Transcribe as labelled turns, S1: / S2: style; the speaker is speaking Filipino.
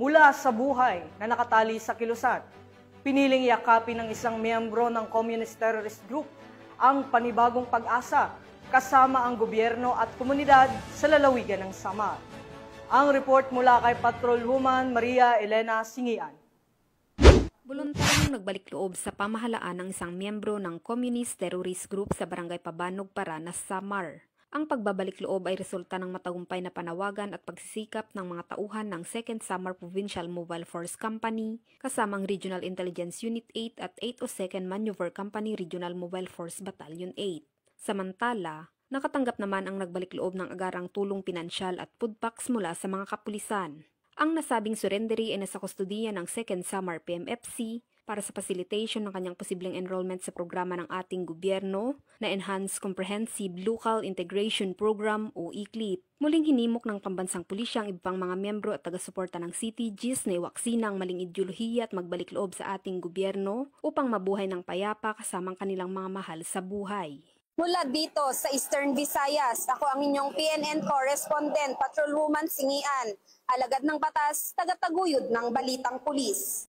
S1: mula sa buhay na nakatali sa kilusan. Piniling yakapin ng isang miyembro ng Communist Terrorist Group ang panibagong pag-asa kasama ang gobyerno at komunidad sa lalawigan ng Samar. Ang report mula kay Patrolwoman Maria Elena Singian.
S2: Voluntaryong nagbalik loob sa pamahalaan ng isang miyembro ng Communist Terrorist Group sa Barangay Pabanog, Paranas, Samar. Ang pagbabalik loob ay resulta ng matagumpay na panawagan at pagsisikap ng mga tauhan ng 2nd Samar Provincial Mobile Force Company kasamang Regional Intelligence Unit 8 at 802nd Maneuver Company Regional Mobile Force Battalion 8. Samantala, nakatanggap naman ang nagbalik loob ng agarang tulong pinansyal at food packs mula sa mga kapulisan. Ang nasabing surrendery ay nasa kustodiya ng 2nd Samar PMFC para sa facilitation ng kanyang posibleng enrollment sa programa ng ating gobyerno na Enhanced Comprehensive Local Integration Program o ECLIP. Muling hinimok ng pambansang pulisya ang ibang mga miyembro at taga-suporta ng CTGs na iwaksina ang maling ideolohiya at magbalik loob sa ating gobyerno upang mabuhay ng payapa kasamang kanilang mga mahal sa buhay.
S3: Mula dito sa Eastern Visayas, ako ang inyong PNN correspondent, Patrolwoman Singian, alagad ng batas, tagataguyod ng balitang pulis.